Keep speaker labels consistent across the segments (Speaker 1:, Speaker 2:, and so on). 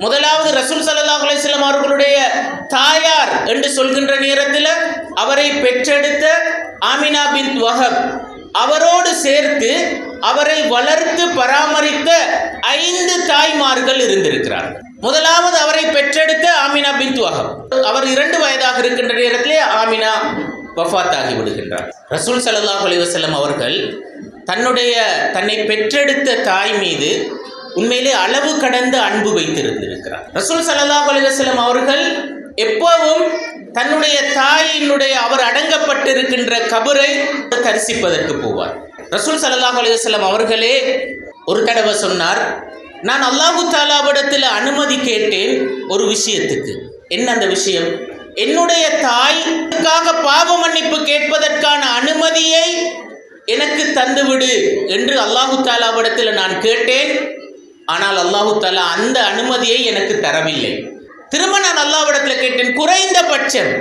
Speaker 1: முதலாவது ரசூல் ஸல்லல்லாஹு அலைஹி வஸல்லம் அவர்களுடைய தாயார் என்று சொல்கின்ற நேரத்தில் அவரை பெற்றெடுத்த ஆமினா பின்த் வஹப், அவரோடு சேர்த்து அவரை வளர்த்து பராமரித்த 5 தாய்மார்கள் இருந்திருக்கிறார். முதலாவது அவரை பெற்றெடுத்த ஆமினா பின்த் வஹப், அவர் 2 வயதாக இருக்கின்ற நேரத்திலே ஆமினா வஃபாத் ஆகி விடுகின்றார். ரசூல் ஸல்லல்லாஹு அலைஹி வஸல்லம் அவர்கள் தன்னை பெற்றெடுத்த தாய் மீது உண்மையிலே அளவு கடந்த அன்பு வைத்திருந்திருக்கிறார். ரசூல் ஸல்லல்லாஹு அலைஹி வஸல்லம் அவர்கள் எப்பவும் தன்னுடைய தாயினுடைய அவர் அடங்கப்பட்டிருக்கின்ற கபரை தரிசிப்பதற்கு போவார். ரசூல் ஸல்லல்லாஹு அலைஹி வஸல்லம் அவர்களே ஒரு தடவை சொன்னார், நான் அல்லாஹு தஆலாவிடத்தில் அனுமதி கேட்டேன் ஒரு விஷயத்துக்கு. என்ன அந்த விஷயம்? என்னுடைய தாய்க்காக பாவ மன்னிப்பு கேட்பதற்கான அனுமதியை எனக்கு தந்துவிடு என்று அல்லாஹு தஆலாவிடத்தில் நான் கேட்டேன். ஆனால் அல்லாஹு தஆலா அந்த அனுமதியை எனக்கு தரவில்லை. திரும்ப நான் அல்லாஹ்விடத்தில் கேட்டேன், குறைந்தபட்சம்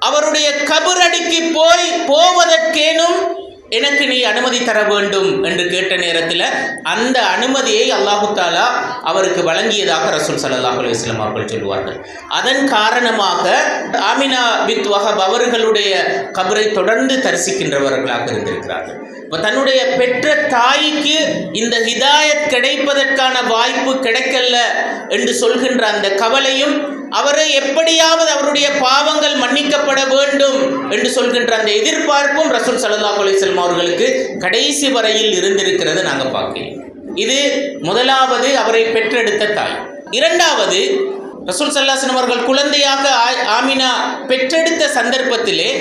Speaker 1: அவருடைய கபரடிக்கு போவதற்கேனும் எனக்கு நீ அனுமதி தர வேண்டும் என்று கேட்ட நேரத்தில் அந்த அனுமதியை அல்லாஹு தஆலா அவருக்கு வழங்கியதாக ரசூல் ஸல்லல்லாஹு அலைஹி வஸல்லம் அவர்கள் சொல்லுவார்கள். அதன் காரணமாக ஆமினா பின்த் வஹப் அவர்களுடைய கபரை தொடர்ந்து தரிசிக்கின்றவர்களாக இருந்திருக்கிறார்கள். தன்னுடைய பெற்ற தாய்க்கு இந்த ஹிதாயத் கிடைப்பதற்கான வாய்ப்பு கிடைக்கல என்று சொல்கின்ற அந்த கவலையும், அவரை எப்படியாவது அவருடைய பாவங்கள் மன்னிக்கப்பட வேண்டும் என்று சொல்கின்ற அந்த எதிர்பார்ப்பும் ரசூல் ஸல்லல்லாஹு அலைஹி வஸல்லம் அவர்களுக்கு கடைசி வரையில் இருந்திருக்கிறது நாங்கள் பார்க்கிறோம். இது முதலாவது அவரை பெற்றெடுத்த தாய். இரண்டாவது, ரசூல் ஸல்லல்லாஹு அலைஹி வஸல்லம் அவர்கள் குழந்தையாக ஆமினா பெற்றெடுத்த சந்தர்ப்பத்திலே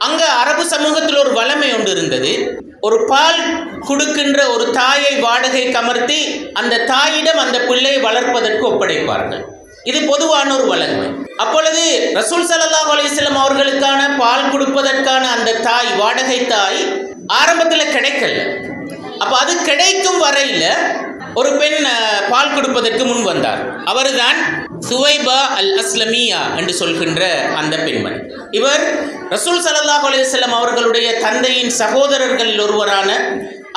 Speaker 1: அங்கே அரபு சமூகத்தில் ஒரு வளமை ஒன்று இருந்தது. ஒரு பால் கொடுக்கின்ற ஒரு தாயை வாடகைக்கு அமர்த்தி அந்த தாயிடம் அந்த பிள்ளையை வளர்ப்பதற்கு ஒப்படைப்பார்கள். இது பொதுவான ஒரு வழமை. அப்பொழுது ரசூல் ஸல்லல்லாஹு அலைஹி வஸல்லம் அவர்களுக்கான பால் கொடுப்பதற்கான அந்த தாய், வாடகை தாய் ஆரம்பத்தில் கிடைக்கல. அப்போ அது கிடைக்கும் வரையில் ஒரு பெண் பால் கொடுப்பதற்கு முன் வந்தார். அவர்தான் சுவைபா அல் அஸ்லமியா என்று சொல்கின்ற அந்த பெண்மணி. இவர் ரசூல் ஸல்லல்லாஹு அலைஹி வஸல்லம் அவர்களுடைய தந்தையின் சகோதரர்களில் ஒருவரான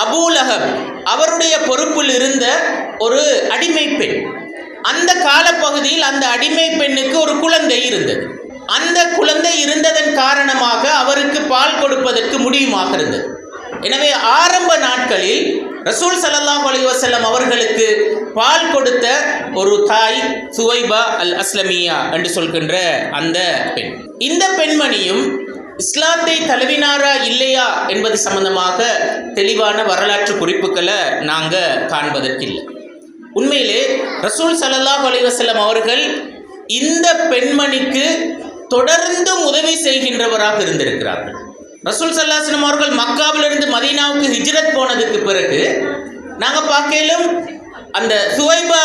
Speaker 1: அபூ லஹப் அவருடைய பொறுப்பில் இருந்த ஒரு அடிமை பெண். அந்த காலப்பகுதியில் அந்த அடிமை பெண்ணுக்கு ஒரு குழந்தை இருந்தது. அந்த குழந்தை இருந்ததன் காரணமாக அவருக்கு பால் கொடுப்பதற்கு முடியுமாக இருந்தது. எனவே ஆரம்ப நாட்களில் ரசூல் ஸல்லல்லாஹு அலைஹி வஸல்லம் அவர்களுக்கு பால் கொடுத்த ஒரு தாய் சுவைபா அல் அஸ்லமியா என்று சொல்கின்ற அந்த பெண். இந்த பெண்மணியும் இஸ்லாத்தை தழுவினாரா இல்லையா என்பது சம்பந்தமாக தெளிவான வரலாற்று குறிப்புகளை நாங்கள் காண்பதற்கில்லை. உண்மையிலே ரசூல் ஸல்லல்லாஹு அலைஹி வஸல்லம் அவர்கள் இந்த பெண்மணிக்கு தொடர்ந்து உதவி செய்கின்றவராக இருந்திருக்கிறார்கள். ரசூல் ஸல்லல்லாஹு அலைஹி வஸல்லம் அவர்கள் மக்காவிலிருந்து மதீனாவுக்கு ஹிஜ்ரத் போனதுக்கு பிறகு நாங்கள் பார்க்கலும் அந்த சுவைபா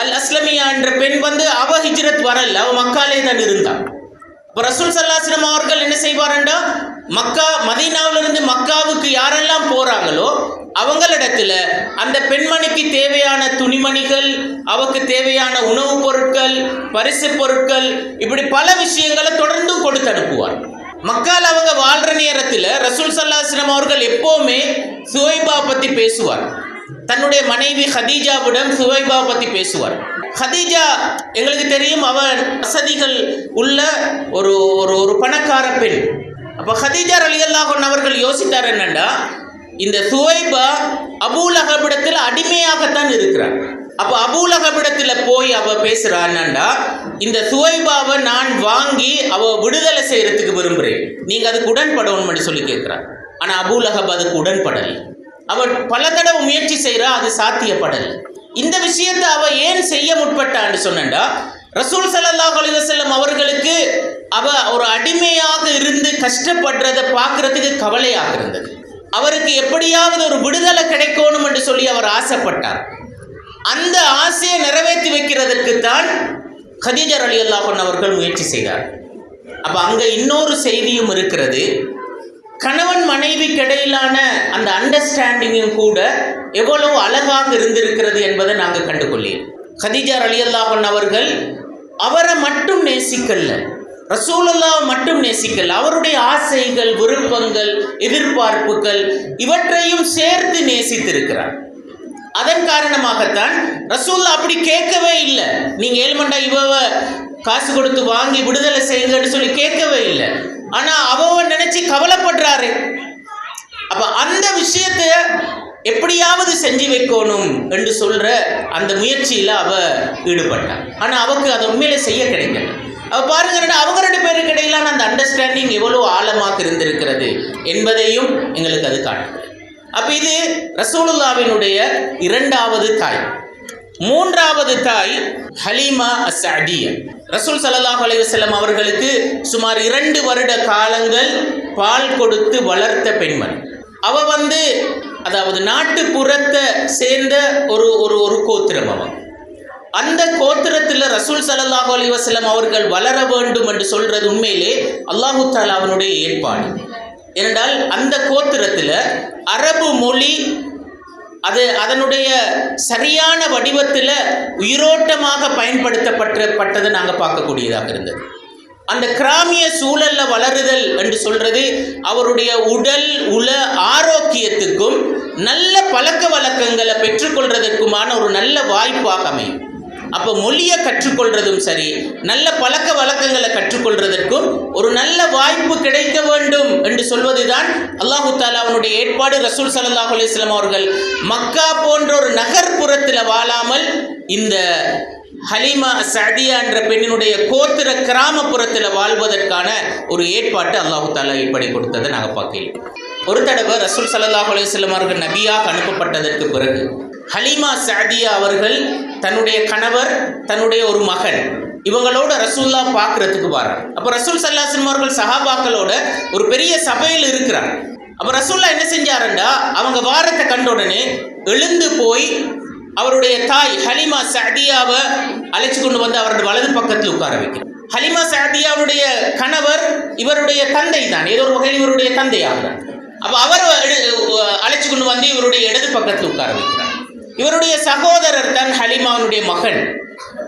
Speaker 1: அல் அஸ்லமியா என்ற பெண் அவ ஹிஜ்ரத் வரல, அவ மக்காலே தான் இருந்தாள். இப்போ ரசூல் ஸல்லல்லாஹு அலைஹி வஸல்லம் அவர்கள் என்ன செய்வாருண்டா, மதீனாவிலிருந்து மக்காவுக்கு யாரெல்லாம் போகிறாங்களோ அவங்களிடத்துல அந்த பெண்மணிக்கு தேவையான துணிமணிகள், அவருக்கு தேவையான உணவுப் பொருட்கள், பரிசு பொருட்கள், இப்படி பல விஷயங்களை தொடர்ந்து கொடுத்து அனுப்புவார். மக்கால் அவங்க வாழ்கிற நேரத்தில் ரசூல் ஸல்லல்லாஹு அலைஹி வஸல்லம் அவர்கள் எப்போவுமே சுவைபா பற்றி பேசுவார். தன்னுடைய மனைவி ஹதீஜாவிடம் சுவைபா பற்றி பேசுவார். ஹதீஜா எங்களுக்கு தெரியும், அவர் வசதிகள் உள்ள ஒரு ஒரு பணக்கார பெண். அப்போ ஹதீஜா ரலியல்லாஹு அன்ஹா அவர்கள் யோசித்தார் என்னண்டா, இந்த சுவைபா அபூ லஹபிடத்தில் அடிமையாகத்தான் இருக்கிறார். அப்போ அபூ லஹபிடத்தில் போய் அவ பேசுகிறான்னாண்டா, இந்த சுவைபாவை நான் வாங்கி அவ விடுதலை செய்யறதுக்கு விரும்புகிறேன், நீங்கள் அதுக்கு உடன்படணும்னு சொல்லி கேட்குறான். ஆனால் அபூ லஹப் அதுக்கு உடன்படலை. அவள் பல தடவை முயற்சி செய்கிறா, அது சாத்தியப்படலை. இந்த விஷயத்தை அவ ஏன் செய்ய முற்பட்டான்னு சொன்னா, ரசூல் ஸல்லல்லாஹு அலைஹி வஸல்லம் அவர்களுக்கு அவ ஒரு அடிமையாக இருந்து கஷ்டப்படுறதை பார்க்கறதுக்கு கவலையாக இருந்தது. அவருக்கு எப்படியாவது ஒரு விடுதலை கிடைக்கணும் என்று சொல்லி அவர் ஆசைப்பட்டார். அந்த ஆசையை நிறைவேற்றி வைக்கிறதுக்கு தான் கதீஜா ரலியல்லாஹு அன்ஹா அவர்கள் முயற்சி செய்தார். அப்போ அங்கே இன்னொரு செய்தியும் இருக்கிறது. கணவன் மனைவிக்கு இடையிலான அந்த அண்டர்ஸ்டாண்டிங்கும் கூட எவ்வளவு அழகாக இருந்திருக்கிறது என்பதை நாங்கள் கண்டுகொள்ளேன். கதீஜா ரலியல்லாஹு அன்ஹா அவர்கள் அவரை மட்டும் நேசிக்கல, ரசூலுல்லாஹ் மட்டும் நேசிக்கல, அவருடைய ஆசைகள், விருப்பங்கள், எதிர்பார்ப்புகள் இவற்றையும் சேர்த்து நேசித்திருக்கிறார். அதன் காரணமாகத்தான் ரசூலுல்லாஹ் அப்படி கேட்கவே இல்லை. நீங்க ஏழுமண்டா இவ காசு கொடுத்து வாங்கி விடுதலை செய்யுங்கன்னு சொல்லி கேட்கவே இல்லை. ஆனா அவ நினைச்சு கவலைப்படுறாரு. அப்ப அந்த விஷயத்தை எப்படியாவது செஞ்சு வைக்கணும் என்று சொல்ற அந்த முயற்சியில அவ ஈடுபட்டான். ஆனா அவக்கு அதை உண்மையில செய்ய கிடைக்கல. அவ பாருங்க, அவங்க 2 பேருக்கு இடையிலான அந்த அண்டர்ஸ்டாண்டிங் எவ்வளவு ஆழமாக இருந்திருக்கிறது என்பதையும் எங்களுக்கு அது காட்டுகிறது. அப்ப இது ரசூலுல்லாஹ்வினுடைய 2வது தாய். 3வது தாய் ஹலீமா அஸ்ஸஅதிய்யா. ரசூல் ஸல்லல்லாஹு அலைஹி வஸல்லம் அவர்களுக்கு சுமார் 2 வருட காலங்கள் பால் கொடுத்து வளர்த்த பெண்மணி. அவ அதாவது நாட்டுப்புறத்தை சேர்ந்த ஒரு கோத்திரம். அவன் அந்த கோத்திரத்தில் ரசூல் ஸல்லல்லாஹு அலைஹி வஸல்லம் அவர்கள் வளர வேண்டும் என்று சொல்றது உண்மையிலே அல்லாஹு தஆலா அவனுடைய ஏற்பாடு. ஏனென்றால் அந்த கோத்திரத்தில் அரபு மொழி அதனுடைய சரியான வடிவத்தில் உயிரோட்டமாக பயன்படுத்தப்பட்டதை நாங்கள் பார்க்கக்கூடியதாக இருந்தது. அந்த கிராமிய சூழல்ல வளருதல் என்று சொல்றது அவருடைய உடல் உள ஆரோக்கியத்துக்கும் நல்ல பழக்க வழக்கங்களை பெற்றுக்கொள்றதற்குமான ஒரு நல்ல வாய்ப்பாக அமையும். அப்போ மொழியை கற்றுக்கொள்றதும் சரி, நல்ல பழக்க வழக்கங்களை கற்றுக்கொள்றதற்கும் ஒரு நல்ல வாய்ப்பு கிடைக்க வேண்டும் என்று சொல்வதுதான் அல்லாஹு தஆலா அவனுடைய ஏற்பாடு. ரசூல் ஸல்லல்லாஹு அலைஹி வஸல்லம் அவர்கள் மக்கா போன்ற ஒரு நகர்ப்புறத்தில் வாழாமல் இந்த ஹலீமா அஸ்ஸஅதிய்யா என்ற பெண்ணினுடைய கோத்திர கிராமப்புறத்தில் வாழ்வதற்கான ஒரு ஏற்பாட்டை அல்லாஹு தஆலா ஏற்படுத்தி கொடுத்ததை நாங்கள் பார்க்கலாம். ஒரு தடவை ரசூல் ஸல்லல்லாஹு அலைஹி வஸல்லம் அவர்கள் நபியாக அனுப்பப்பட்டதற்கு பிறகு ஹலீமா அஸ்ஸஅதிய்யா அவர்கள் தன்னுடைய கணவர், தன்னுடைய ஒரு மகன், இவங்களோட ரசூலுல்லாஹ் பார்க்கறதுக்கு வராங்க. அப்போ ரசூல் ஸல்லல்லாஹு அலைஹி வஸல்லம் அவர்கள் சஹாபாக்களோட ஒரு பெரிய சபையில் இருக்கிறாங்க. அப்போ ரசூலுல்லாஹ் என்ன செஞ்சாருண்டா, அவங்க வாரத்தை கண்ட உடனே எழுந்து போய் அவருடைய தாய் ஹலீமா அஸ்ஸஅதிய்யாவை அழைச்சு கொண்டு அவருடைய வலது பக்கத்தில் உட்கார வைக்கிறார். ஹலீமா அஸ்ஸஅதிய்யாவுடைய கணவர் இவருடைய தந்தை தான், ஏதோ ஒரு வகையில் இவருடைய தந்தையாகிறார். அப்போ அவர் அழைச்சு கொண்டு இவருடைய இடது பக்கத்தில் உட்கார வைக்கிறார். இவருடைய சகோதரர் தான் ஹலீமாவுடைய மகன்.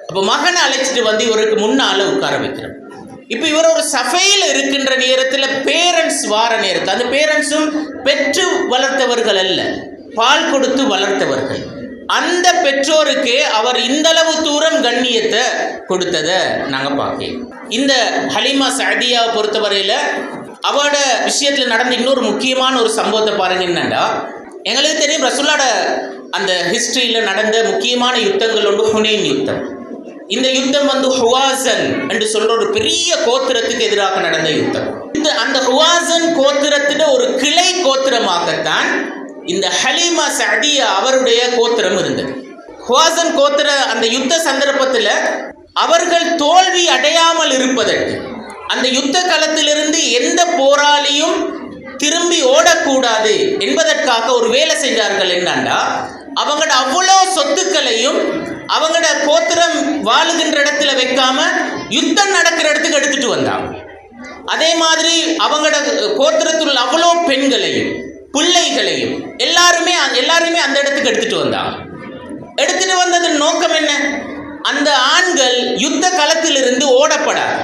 Speaker 1: அப்போ மகனை அழைச்சிட்டு இவருக்கு முன்னால உட்கார வைக்கிறார். இப்போ இவர் ஒரு சபையில் இருக்கின்ற நேரத்தில் பேரண்ட்ஸ் வார நேரத்தில், அந்த பேரண்ட்ஸும் பெற்று வளர்த்தவர்கள் அல்ல, பால் கொடுத்து வளர்த்தவர்கள். அந்த பெற்றோருக்கு அவர் இந்தளவு தூரம் கண்ணியத்தை கொடுத்ததை நாங்கள் பார்க்கலாம். இந்த ஹலீமா அஸ்ஸஅதிய்யாவை பொறுத்தவரையில் அவரோட விஷயத்தில் நடந்த இன்னொரு முக்கியமான ஒரு சம்பவத்தை பாருங்க. என்னன்னா, எங்களுக்கு தெரியும் ரசூலுல்லாஹ்வோட அந்த ஹிஸ்டரியில் நடந்த முக்கியமான யுத்தங்கள் ஒன்று ஹுனைன் யுத்தம். இந்த யுத்தம் ஹுவாசன் என்று சொல்ற ஒரு பெரிய கோத்திரத்துக்கு எதிராக நடந்த யுத்தம். அந்த ஹுவாசன் கோத்திரத்தின் ஒரு கிளை கோத்திரமாகத்தான் இந்த ஹலீமா அஸ்ஸஅதிய்யா அவருடைய கோத்திரம் இருந்தது. ஹுவாசன் கோத்திர அந்த யுத்த சந்தர்ப்பத்தில் அவர்கள் தோல்வி அடையாமல் இருப்பதற்கு, அந்த யுத்த களத்திலிருந்து எந்த போராளியும் திரும்பி ஓடக்கூடாது என்பதற்காக ஒரு வேலை செஞ்சார்கள். என்னன்னா, அவங்களோட அவ்வளோ சொத்துக்களையும் அவங்களோட கோத்திரம் வாழுகின்ற இடத்துல வைக்காம யுத்தம் நடக்கிற இடத்துக்கு எடுத்துட்டு வந்தாங்க. அதே மாதிரி அவங்களோட கோத்திரத்தில் அவ்வளோ பெண்களையும் பிள்ளைகளையும் எல்லாருமே அந்த இடத்துக்கு எடுத்துட்டு வந்தாங்க. எடுத்துட்டு வந்ததன் நோக்கம் என்ன? அந்த ஆண்கள் யுத்த களத்திலிருந்து ஓடப்படாது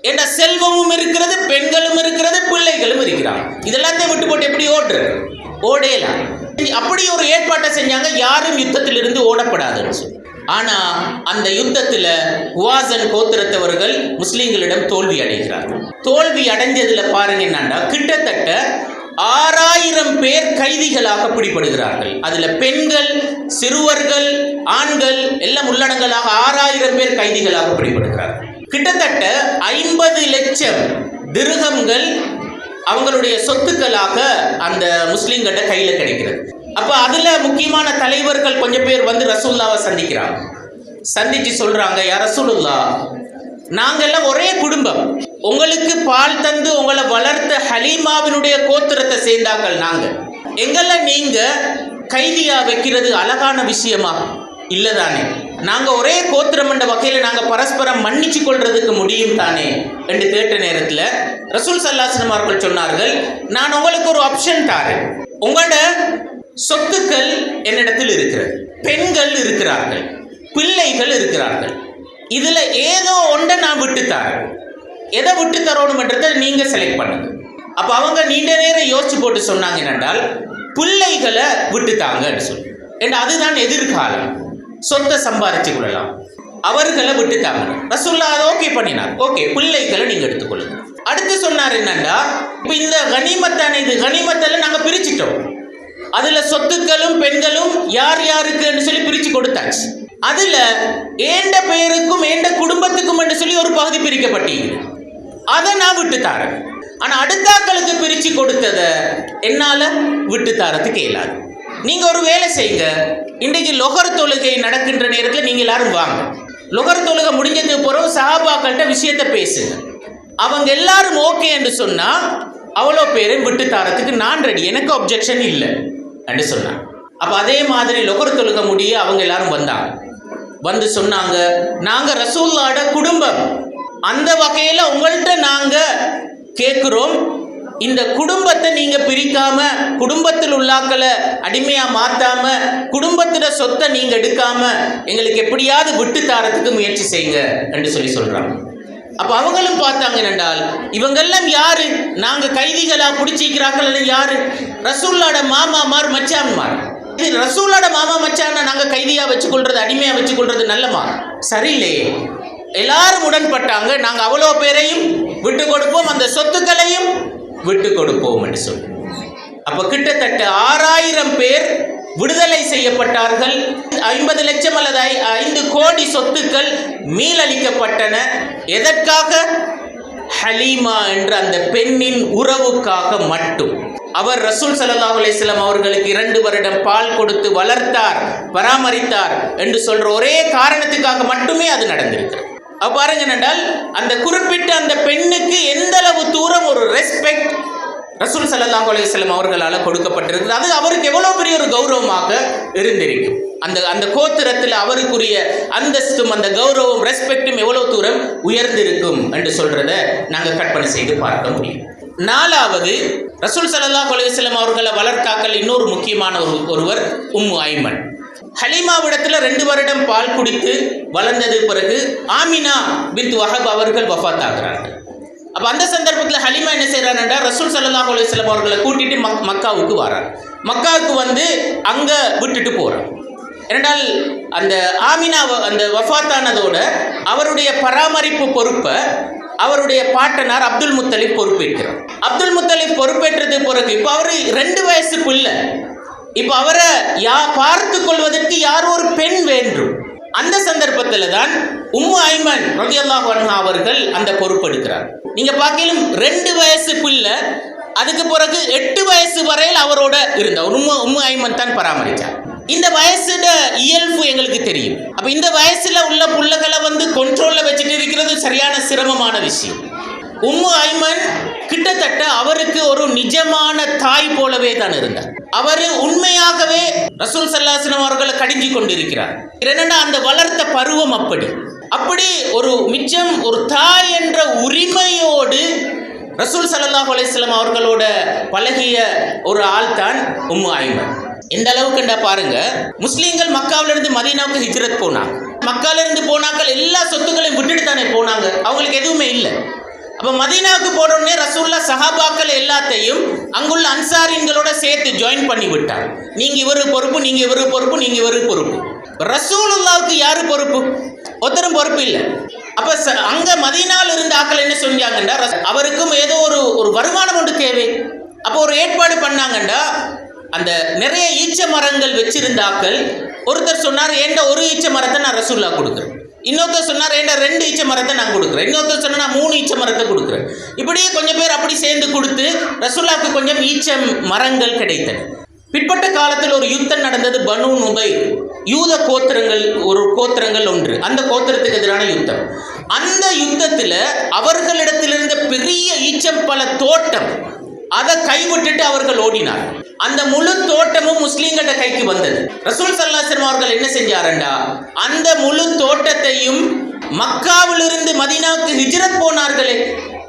Speaker 1: என்ற செல்வமும் இருக்கிறது, பெண்களும் இருக்கிறது, பிள்ளைகளும் இருக்கிறாங்க. இதெல்லாத்தையும் விட்டு போட்டு எப்படி ஓடலாம்? அப்படி ஒரு ஏற்பாட்டை செஞ்சாங்க, யாரும் யுத்தத்திலிருந்து ஓடப்படாதுன்னு சொல்லி. ஆனா அந்த யுத்தத்தில் ஹுவாசன் கோத்திரத்தவர்கள் முஸ்லிம்களிடம் தோல்வி அடைகிறார்கள். தோல்வி அடைஞ்சதுல பாருங்க என்னன்னா, கிட்டத்தட்ட 6000 பேர் கைதிகளாக பிடிபடுகிறார்கள். அதுல பெண்கள், சிறுவர்கள், ஆண்கள் எல்லாம் உள்ளடங்கலாக 6000 பேர் கைதிகளாக பிடிபடுகிறார்கள். கிட்டத்தட்ட 50 லட்சம் திர்ஹம்கள் அவங்களுடைய சொத்துக்களாக அந்த முஸ்லிம்கிட்ட கையில கிடைக்கிறது. அப்ப அதுல முக்கியமான தலைவர்கள் கொஞ்சம் பேர் ரசூலுல்லாஹ்வை சந்திக்கிறாங்க. சந்திச்சு சொல்றாங்க, யா ரசூலுல்லாஹ், நாங்கெல்லாம் ஒரே குடும்பம், உங்களுக்கு பால் தந்து உங்களை வளர்த்த ஹலீமாவினுடைய கோத்திரத்தை சேர்ந்தார்கள் நாங்க. எங்களை நீங்க கைதியா வைக்கிறது அழகான விஷயமா இல்லதானே? நாங்க ஒரே கோத்திரம் என்ற வகையில நாங்க பரஸ்பரம் மன்னிச்சு கொள்றதுக்கு முடியும் தானே என்று கேட்ட நேரத்தில் ரசூல் ஸல்லல்லாஹு அலைஹி வஸல்லம் அவர்கள் சொன்னார்கள், நான் உங்களுக்கு ஒரு ஆப்ஷன் தாரேன். உங்களோட சொத்துக்கள் என்னிடத்தில் இருக்கிறது, பெண்கள் இருக்கிறார்கள், பிள்ளைகள் இருக்கிறார்கள். இதுல ஏதோ ஒன்றை நான் விட்டுத்தரேன். எதை விட்டு தரணும்ன்றதை நீங்க செலக்ட் பண்ணுங்க. அப்ப அவங்க நீண்ட நேரம் யோசிச்சு போட்டு சொன்னாங்க, என்னென்றால் பிள்ளைகளை விட்டுத்தாங்கன்னு சொல்லி. என்று அதுதான் எதிர்காலம், சொத்தை சம்பாதிச்சு கொள்ளலாம், அவர்களை விட்டுட்டாங்க. ரசூலுல்லாஹ் அதை ஓகே பண்ணினார். ஓகே, பிள்ளைகளை நீங்க எடுத்துக்கொள்ளுங்க. அடுத்து சொன்னார் என்னன்னா, இப்ப இந்த கனிமத்தான இது கனிமத்தில் நாங்க பிரிச்சிட்டோம், அதுல சொத்துக்களும் பெண்களும் யார் யாருக்குன்னு சொல்லி பிரிச்சு கொடுத்தாச்சு. அதுல ஏண்ட பெயருக்கும் ஏண்ட குடும்பத்துக்கும் என்று சொல்லி ஒரு பகுதி பிரிக்கப்பட்டீங்க, அதை நான் விட்டு தாரேன். ஆனா அடுத்தாக்களுக்கு பிரிச்சு கொடுத்ததை என்னால விட்டு தாரத்துக்கு இயலாது. நீங்க ஒரு வேலை செய்யுங்க, இன்றைக்கு லொஹர் தொழுகை நடக்கின்ற நேரத்தில் நீங்க எல்லாரும் வாங்க, லொஹர் தொழுகை முடிஞ்சதுக்கு பிறகு சஹாபாக்கள்கிட்ட விஷயத்தை பேசுங்க. அவங்க எல்லாரும் ஓகே என்று சொன்னா அவ்வளோ பேரையும் விட்டு தாரத்துக்கு நான் ரெடி, எனக்கு அப்ஜெக்ஷன் இல்லை என்று சொன்னாங்க. அப்போ அதே மாதிரி லொஹர் தொழுகை முடிய அவங்க எல்லாரும் வந்தாங்க. வந்து சொன்னாங்க, நாங்க ரசூலுல்லாஹ்வோட குடும்பம், அந்த வகையில் உங்கள்கிட்ட நாங்க கேட்குறோம், இந்த குடும்பத்தை நீங்க பிரிக்காம, குடும்பத்தில் உள்ளாக்களை அடிமையா மாத்தாம, குடும்பத்திட சொத்தை நீங்க எடுக்காம எங்களுக்கு எப்படியாவது விட்டு தாரத்துக்கு முயற்சி செய்யுங்க என்று சொல்லி சொல்றாங்க. அப்ப அவங்களும் பார்த்தாங்க என்றால் இவங்கெல்லாம் யாரு, நாங்க கைதிகளா பிடிச்சிக்கிறார்கள் யாரு, ரசூலுல்லாஹ்வோட மாமாமார் மச்சான்மார். இது ரசூலுல்லாஹ்வோட மாமா மச்சான நாங்க கைதியா வச்சுக்கொள்றது, அடிமையா வச்சுக்கொள்றது நல்லமா? சரியில்லையே. எல்லாரும் உடன்பட்டாங்க, நாங்க அவ்வளோ பேரையும் விட்டு கொடுப்போம், அந்த சொத்துக்களையும் விட்டு கொடுப்போம் என்று சொல்லி. அப்ப கிட்டத்தட்ட 6000 பேர் விடுதலை செய்யப்பட்டார்கள். 50 லட்சம் அல்லது 5 கோடி சொத்துக்கள் மீளளிக்கப்பட்டன. எதற்காக? ஹலீமா என்ற அந்த பெண்ணின் உறவுக்காக மட்டும். அவர் ரசூல் ஸல்லல்லாஹு அலைஹி வஸல்லம் அவர்களுக்கு 2 வருடம் பால் கொடுத்து வளர்த்தார், பராமரித்தார் என்று சொல்ற ஒரே காரணத்துக்காக மட்டுமே அது நடந்திருக்கு. பாருங்க என்றால் அந்த குறிப்பிட்ட அந்த பெண்ணுக்கு எந்த அளவு தூரம் ஒரு ரெஸ்பெக்ட் ரசூல் ஸல்லல்லாஹு அலைஹி வஸல்லம் அவர்களால் கொடுக்கப்பட்டிருக்கு. அது அவருக்கு எவ்வளவு பெரிய ஒரு கௌரவமாக இருந்திருக்கும். அந்த கோத்திரத்தில் அவருக்குரிய அந்தஸ்தும் அந்த கௌரவம் ரெஸ்பெக்டும் எவ்வளவு தூரம் உயர்ந்திருக்கும் என்று சொல்றத நாங்கள் கற்பனை செய்து பார்க்க முடியும். 4வது, ரசூல் ஸல்லல்லாஹு அலைஹி வஸல்லம் அவர்களை வளர்த்தாக்கள் இன்னொரு முக்கியமான ஒருவர் உம்மு ஐமன். ஹலீமாவிடத்தில் 2 வருடம் பால் குடித்து வளர்ந்தது பிறகு ஆமினா பின்த் வஹப் அவர்கள் வஃபாத் ஆகிறார்கள். அப்போ அந்த சந்தர்ப்பத்தில் ஹலீமா என்ன செய்கிறாருன்னா, ரசூல் ஸல்லல்லாஹு அலைஹி வஸல்லம் அவர்களை கூட்டிட்டு மக்காவுக்கு வரார். மக்காவுக்கு வந்து அங்கே விட்டுட்டு போகிறார். ஏனென்றால் அந்த ஆமினா அந்த வஃபாத்தானதோட அவருடைய பராமரிப்பு பொறுப்பை அவருடைய பாட்டனார் அப்துல் முத்தலிப் பொறுப்பேற்கிறார். அப்துல் முத்தலிப் பொறுப்பேற்றது பிறகு இப்போ அவர் 2 வயசு பிள்ளை. இப்போ அவரை பார்த்து கொள்வதற்கு யார் ஒரு பெண் வேண்டும். அந்த சந்தர்ப்பத்தில் தான் உம்மு ஐமன் ரலியல்லாஹு அன்ஹா அவர்கள் அந்த பொறுப்பெடுக்கிறார். நீங்க பார்க்கலும் 2 வயசு பிள்ளை, அதுக்கு பிறகு 8 வயசு வரையில் அவரோட இருந்தார். உம்மு ஐமன் தான் பராமரித்தார். இந்த வயசுட இயல்பு எங்களுக்கு தெரியும். அப்ப இந்த வயசுல உள்ள புள்ளைகளை வந்து கண்ட்ரோல்ல வச்சுட்டு இருக்கிறது சரியான சிரமமான விஷயம். உம்மு ஐமன் கிட்டத்தட்ட அவருக்கு ஒரு நிஜமான தாய் போலவே தான் இருந்தார். அவர் உண்மையாகவே ரசூல் ஸல்லல்லாஹு அலைஹி வஸல்லம் அவர்களை கடிஞ்சு கொண்டிருக்கிறார். ஏனென்றால் அந்த வளர்த்த பருவம் அப்படி ஒரு தாய் என்ற உரிமையோடு ரசூல் ஸல்லல்லாஹு அலைஹி வஸல்லம் அவர்களோட பழகிய ஒரு ஆள் தான் உம்மு ஐமன். எந்த அளவுக்கு பாருங்க, முஸ்லீம்கள் மக்காவிலிருந்து மதீனாவுக்கு ஹிஜ்ரத் போனாங்க. மக்காவிலிருந்து போனாக்கள் எல்லா சொத்துக்களையும் விட்டுட்டு தானே போனாங்க, அவங்களுக்கு எதுவுமே இல்லை. அப்போ மதீனாவுக்கு போனோடனே ரசூலுல்லாஹ் சஹாபாக்கள் எல்லாத்தையும் அங்குள்ள அன்சாரிங்களோட சேர்த்து ஜாயின் பண்ணி விட்டார். நீங்க இவரு பொறுப்பு, நீங்க இவரு பொறுப்பு, நீங்க இவரு பொறுப்பு. ரசூலுல்லாஹ்வுக்கு யாரு பொறுப்பு? ஒருத்தரும் பொறுப்பு இல்லை. அப்ப அங்க மதீனாவில் இருந்த ஆக்கள் என்ன சொன்னாங்கன்னா, அவருக்கும் ஏதோ ஒரு வருமானம் ஒன்று தேவை. அப்போ ஒரு ஏற்பாடு பண்ணாங்கண்டா, அந்த நிறைய ஈச்ச மரங்கள் வச்சிருந்தாக்கள் ஒருத்தர் சொன்னார், ஏண்ட ஒரு ஈச்ச மரத்தை நான் ரசூலுல்லாஹ் கொடுக்குறேன். இன்னொருத்தர் சொன்னார், ஏண்ட 2 ஈச்ச மரத்தை நான் கொடுக்குறேன். இன்னொருத்தர் சொன்னா நான் 3 ஈச்ச மரத்தை கொடுக்குறேன். இப்படியே கொஞ்சம் பேர் அப்படி சேர்ந்து கொடுத்து ரசூலுல்லாஹ்க்கு கொஞ்சம் ஈச்ச மரங்கள் கிடைத்தன. பிற்பட்ட காலத்தில் ஒரு யுத்தம் நடந்தது. பனு நுதைர், யூத கோத்திரங்கள் ஒன்று, அந்த கோத்திரத்துக்கு எதிரான யுத்தம். அந்த யுத்தத்தில் அவர்களிடத்திலிருந்த பெரிய ஈச்சம்பழ தோட்டம் அதை கைவிட்டுட்டு அவர்கள் ஓடினார். அந்த முழு தோட்டமும் முஸ்லீம்கள கைக்கு வந்தது. ரசூல் ஸல்லல்லாஹு அலைஹி வஸல்லம் அவர்கள் என்ன செஞ்சாரண்டா, அந்த முழு தோட்டத்தையும் மக்காவிலிருந்து மதீனாவுக்கு ஹிஜ்ரத் போனார்களே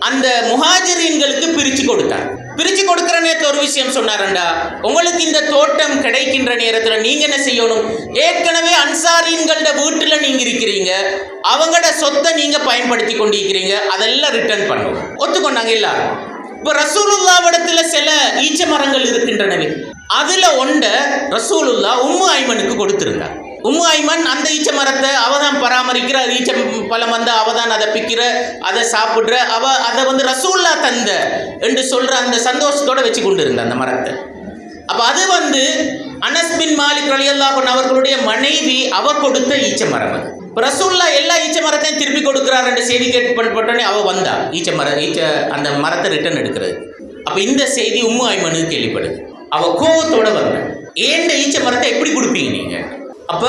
Speaker 1: அந்த முஹாஜிரீன்களுக்கு பிரித்து கொடுத்தார். பிரித்து கொடுக்கிற நேரத்தில் ஒரு விஷயம் சொன்னாரண்டா, உங்களுக்கு இந்த தோட்டம் கிடைக்கின்ற நேரத்தில் நீங்க என்ன செய்யணும், ஏற்கனவே அன்சாரீன்களோட வீட்டில் நீங்க இருக்கிறீங்க, அவங்களோட சொத்தை நீங்க பயன்படுத்தி கொண்டிருக்கிறீங்க, அதெல்லாம் ரிட்டர்ன் பண்ணணும். ஒத்துக்கொண்டாங்க எல்லாரும். இப்போ ரசூலுல்லாஹ்விடத்துல சில ஈச்ச மரங்கள் இருக்கின்றனவே, அதுல ஒன்றை ரசூலுல்லாஹ் உம்மு ஐமனுக்கு கொடுத்திருந்தார். உம்மு ஐமன் அந்த ஈச்ச மரத்தை அவ தான் பராமரிக்கிற, ஈச்ச பழம் வந்து அவ தான் அதை பிக்கிற, அதை சாப்பிட்ற, அவ அதை வந்து ரசூல்லா தந்த என்று சொல்ற அந்த சந்தோஷத்தோட வச்சு கொண்டு இருந்த அந்த மரத்தை. அப்ப அது வந்து அனஸ் பின் மாலிக் ரலியல்லாஹு அன்ஹு அவர்களுடைய மனைவி அவ கொடுத்த ஈச்ச மரம். அது ரசூல்லா எல்லா ஈச்ச மரத்தையும் திருப்பி கொடுக்கிறார் என்ற செய்தி கேட்பட்டோடனே அவ வந்தா ஈச்ச அந்த மரத்தை ரிட்டர்ன் எடுக்கிறது. அப்ப இந்த செய்தி உம்மு ஐமனுக்கு கேள்விப்படுது. அவ கோவத்தோட வந்த, ஏண்ட ஈச்ச மரத்தை எப்படி கொடுப்பீங்க நீங்க? அப்ப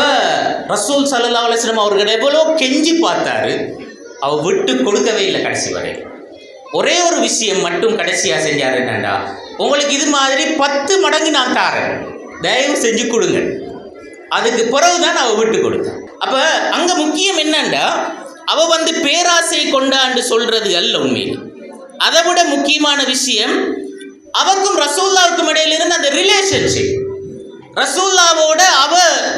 Speaker 1: ரசூல் ஸல்லல்லாஹு அலைஹி வஸல்லம் அவர்கள் எவ்வளோ கெஞ்சி பார்த்தாரு, அவ விட்டு கொடுக்கவே இல்லை கடைசி வரை. ஒரே ஒரு விஷயம் மட்டும் கடைசியா செஞ்சாரு, என்னண்டா, உங்களுக்கு இது மாதிரி 10 மடங்கு நான் தாரேன், தயவு செஞ்சு கொடுங்க. அதுக்கு பிறகுதான் அவ விட்டு கொடுத்தா. அப்ப அங்க முக்கியம் என்னண்டா, அவ வந்து பேராசை கொண்டாண்டு சொல்றது அல்ல உண்மையில். அதை விட முக்கியமான விஷயம், அவக்கும் ரசூலுல்லாவுக்கும் இடையில இருந்த அந்த ரிலேஷன்ஷிப். ரசூலுல்லாவோட அவ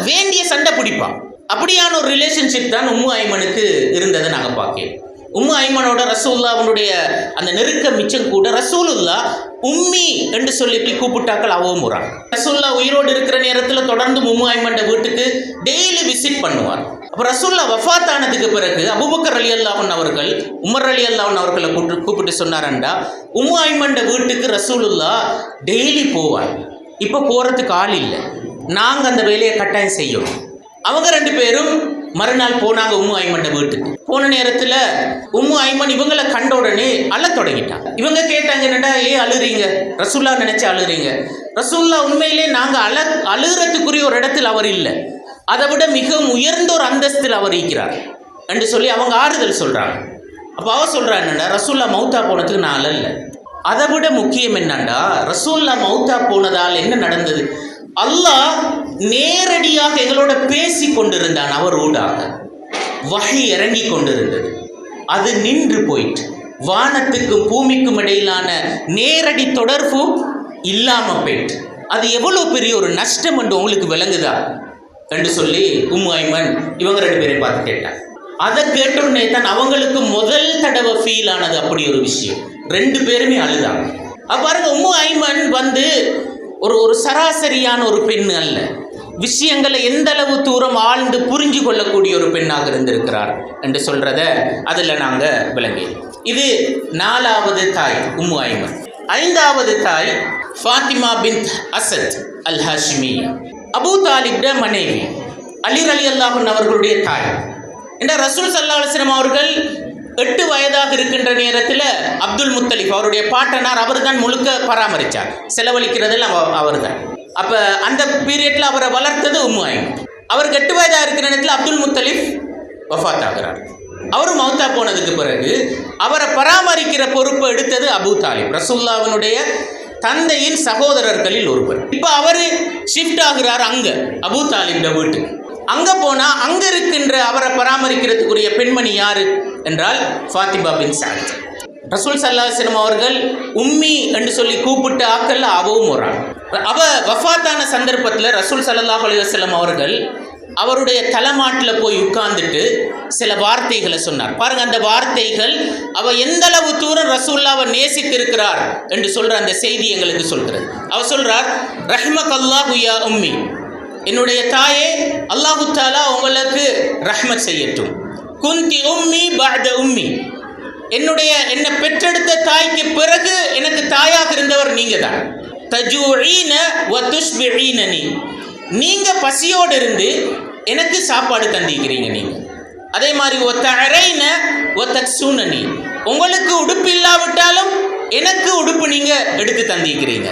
Speaker 1: வேண்டிய சண்டை பிடிப்பான். அப்படியான ஒரு ரிலேஷன்ஷிப் தான் உம்மு ஐமனுக்கு இருந்ததை நாங்கள் பார்க்கிறோம். உம்மு ஐமனோட ரசூலுல்லாவுடைய அந்த நெருக்கம் மிச்சம் கூட. ரசூலுல்லாஹ் உம்மி என்று சொல்லிட்டு கூப்பிட்டாக்கள் அவவும் முறான். ரசூலுல்லாஹ் உயிரோடு இருக்கிற நேரத்தில் தொடர்ந்து உம்மு ஐமன் வீட்டுக்கு டெய்லி விசிட் பண்ணுவார். அப்போ ரசூலுல்லாஹ் வஃபாத் ஆனதுக்கு பிறகு அபூபக்கர் ரலியல்லாஹு அன்ஹு அவர்கள் உமர் ரலியல்லாஹு அன்ஹு அவர்களை கூப்பிட்டு சொன்னாரண்டா, உம்மு ஐமன் வீட்டுக்கு ரசூலுல்லாஹ் டெய்லி போவார். இப்போ போகிறதுக்கு ஆள் இல்லை, நாங்கள் அந்த வேலையை கட்டாயம் செய்யணும். அவங்க 2 பேரும் மறுநாள் போனாங்க உம்மு ஐமன் வீட்டுக்கு. போன நேரத்தில் உம்மு ஐமன் இவங்களை கண்ட உடனே அழ தொடங்கிட்டாங்க. இவங்க கேட்டாங்க, என்னடா ஏன் அழுறீங்க? ரசூல்லா நினைச்சு அழுறீங்க? ரசூல்லா உண்மையிலே நாங்கள் அழுகிறதுக்குரிய ஒரு இடத்தில் அவர் இல்லை, அதை விட மிகவும் உயர்ந்த ஒரு அந்தஸ்தில் அவர் இருக்கிறார் என்று சொல்லி அவங்க ஆறுதல் சொல்கிறாங்க. அப்போ அவ சொல்கிறா, என்னடா ரசூல்லா மௌத்தா போனதுக்கு நான் அழல. அதை விட முக்கியம் என்னண்டா, ரசூல்லா மௌத்தா போனதால் என்ன நடந்தது? அல்லாஹ் நேரடியாக எங்களோட பேசி கொண்டிருந்தான். அவர் ஊடாக வஹி இறங்கி கொண்டிருந்தது. அது நின்று போயிட்டு வானத்துக்கும் பூமிக்கும் இடையிலான நேரடி தொடர்பு இல்லாம போயிட்டு, அது எவ்வளவு பெரிய ஒரு நஷ்டம் என்று உங்களுக்கு விளங்குதா என்று சொல்லி உம்மு ஐமன் இவங்க 2 பேரை பார்த்து கேட்டாங்க. அதை கேட்டோடனே தான் அவங்களுக்கு முதல் தடவை ஃபீல் ஆனது அப்படி ஒரு விஷயம். 2 பேருமே அழுதாங்க. பாருங்க, உம்மு ஐமன் வந்து ஒரு சராசரியான ஒரு பெண் அல்ல, விஷயங்களை எந்த அளவு தூரம் ஆழ்ந்து புரிஞ்சு கொள்ளக்கூடிய ஒரு பெண்ணாக இருந்திருக்கிறார் என்று சொல்றத அதில் நாங்கள் விளங்கி. இது 4வது தாய் உம்மு ஐமன். 5வது தாய் ஃபாத்திமா பின்த் அசத் அல் ஹாஷிமியா, அபூ தாலிப் மனைவி, அலி ரலியல்லாஹு அன்ஹு அவர்களுடைய தாய். இந்த ரசூல் ஸல்லல்லாஹு அலைஹி வஸல்லம் அவர்கள் 8 வயதாக இருக்கின்ற நேரத்தில் அப்துல் முத்தலிப் அவருடைய பாட்டனார், அவர் தான் முழுக்க பராமரித்தார், செலவழிக்கிறதெல்லாம் அவர் தான். அப்போ அந்த பீரியடில் அவரை வளர்த்தது உம்மு ஐமன். அவருக்கு 8 வயதாக இருக்கிற நேரத்தில் அப்துல் முத்தலிப் வஃபாத் ஆகிறார். அவர் மௌத்தா போனதுக்கு பிறகு அவரை பராமரிக்கிற பொறுப்பை எடுத்தது அபூ தாலிப், ரசூலுல்லாஹ்வினுடைய தந்தையின் சகோதரர்களில் ஒருவர். இப்போ அவர் ஷிஃப்ட் ஆகிறார் அங்கே அபூ தாலிப் வீட்டுக்கு. அங்கே போனால் அங்கே இருக்கின்ற அவரை பராமரிக்கிறதுக்குரிய பெண்மணி யாரு என்றால் ஃபாத்திமா பின் சஅத். ரசூல் ஸல்லல்லாஹு அலைஹி வஸல்லம் அவர்கள் உம்மி என்று சொல்லி கூப்பிட்ட ஆக்கல்ல அவவும் ஒரு ஆள். அவ வஃபாத்தான சந்தர்ப்பத்தில் ரசூல் ஸல்லல்லாஹு அலைஹி வஸல்லம் அவர்கள் அவருடைய தலைமாட்டில் போய் உட்கார்ந்துட்டு சில வார்த்தைகளை சொன்னார். பாருங்க, அந்த வார்த்தைகள் அவ எந்த அளவு தூரம் ரசூலுல்லாஹ்வை நேசித்திருக்கிறார் என்று சொல்ற அந்த செய்தி எங்களுக்கு சொல்கிறது. அவ சொல்றார், ரஹ்மக்கல்லாஹு யா உம்மி, என்னுடைய தாயே, அல்லாஹு தஆலா உங்களுக்கு ரஹ்மத் செய்யட்டும். குந்தி உம்மி பஅத உம்மி, என்னை பெற்றெடுத்த தாய்க்கு பிறகு எனக்கு தாயாக இருந்தவர் நீங்க தான். தஜூஈன வ துஷ்பிஈனனி, நீங்க பசியோடு இருந்து எனக்கு சாப்பாடு தந்திக்கிறீங்க நீங்க. அதே மாதிரி வ தஅரைன வ தக்ஸூனனி, உங்களுக்கு உடுப்பு இல்லாவிட்டாலும் எனக்கு உடுப்பு நீங்க எடுத்து தந்திக்கிறீங்க.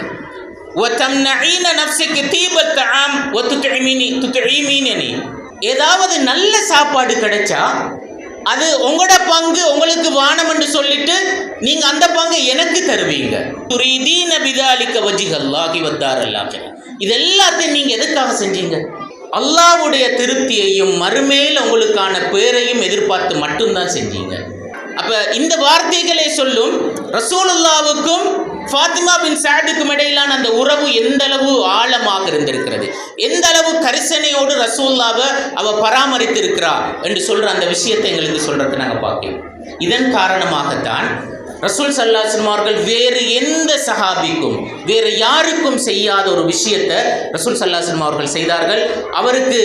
Speaker 1: ஏதாவது நல்ல சாப்பாடு கிடைச்சா அது உங்களோட பங்கு, உங்களுக்கு வானம் என்று சொல்லிட்டு நீங்க அந்த பங்கு எனக்கு தருவீங்க. துரீதீன பிதாலிக வஜ்ஹல்லாஹி வத்தாரல் ஆகிரா, இது எல்லாத்தையும் நீங்க எதுக்காக செஞ்சீங்க? அல்லாஹ்வுடைய திருப்தியையும் மறுமையில் உங்களுக்கான பேரையும் எதிர்பார்த்து மட்டும்தான் செஞ்சீங்க. அப்ப இந்த வார்த்தைகளை சொல்லும் ரசூலுல்லாவுக்கும் ஃபாத்திமா பின் சஅதுக்கும் இடையிலான அந்த உறவு எந்த அளவு ஆழமாக இருந்திருக்கிறது, எந்த அளவு கரிசனையோடு ரசூலுல்லாவை அவ பராமரித்திருக்கிறா என்று சொல்ற அந்த விஷயத்தை எங்களுக்கு சொல்றது நாங்கள் பார்க்கிறோம். இதன் காரணமாகத்தான் ரசூல் ஸல்லல்லாஹு அலைஹி வஸல்லம் அவர்கள் வேறு எந்த சஹாபிக்கும் வேறு யாருக்கும் செய்யாத ஒரு விஷயத்தை ரசூல் ஸல்லல்லாஹு அலைஹி வஸல்லம் அவர்கள் செய்தார்கள். அவருக்கு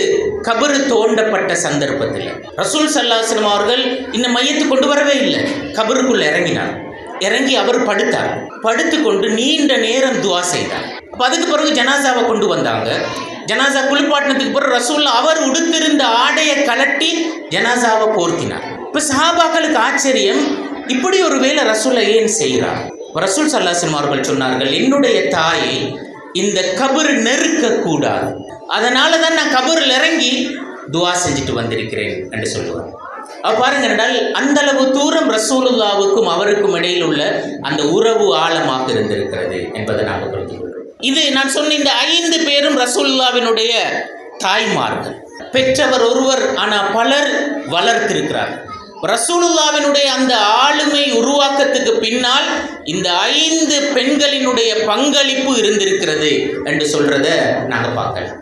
Speaker 1: கபரு தோண்டப்பட்ட சந்தர்ப்பத்தில் ரசூல் ஸல்லல்லாஹு அலைஹி வஸல்லம் அவர்கள் இன்னும் மையத்து கொண்டு வரவே இல்லை. கபருக்குள்ள இறங்கி அவர் படுத்தார். படுத்து கொண்டு நீண்ட நேரம் துவா செய்தார். அப்போ அதுக்கு பிறகு ஜனாசாவை கொண்டு வந்தாங்க. ஜனாசா குளிப்பாட்டினதுக்கு பிறகு ரசூல் அவர் உடுத்திருந்த ஆடையை கலட்டி ஜனாசாவை போர்த்தினார். இப்போ சஹாபாக்களுக்கு ஆச்சரியம், இப்படி ஒரு வேளை ரசூலை ஏன் செய்கிறார்? ரசூல் ஸல்லல்லாஹு அலைஹி வஸல்லம் அவர்கள் சொன்னார்கள், என்னுடைய தாயை இந்த கபர் நெருக்கக்கூடாது, அதனால தான் நான் கபரில் இறங்கி துவா செஞ்சுட்டு வந்திருக்கிறேன் என்று சொல்லுவார். அப்போ பாருங்க என்றால் அந்த அளவு தூரம் ரசூலுல்லாவுக்கும் அவருக்கும் இடையில் உள்ள அந்த உறவு ஆழமாக இருந்திருக்கிறது என்பதை நாங்கள் புரிந்து கொள்கிறோம். இது நான் சொன்ன இந்த 5 பேரும் ரசூலுல்லாவினுடைய தாய்மார்கள். பெற்றவர் ஒருவர், ஆனால் பலர் வளர்த்திருக்கிறார். ரசூலுல்லாவினுடைய அந்த ஆளுமை உருவாக்கத்துக்கு பின்னால் இந்த 5 பெண்களினுடைய பங்களிப்பு இருந்திருக்கிறது என்று சொல்றதை நாங்கள் பார்க்கலாம்.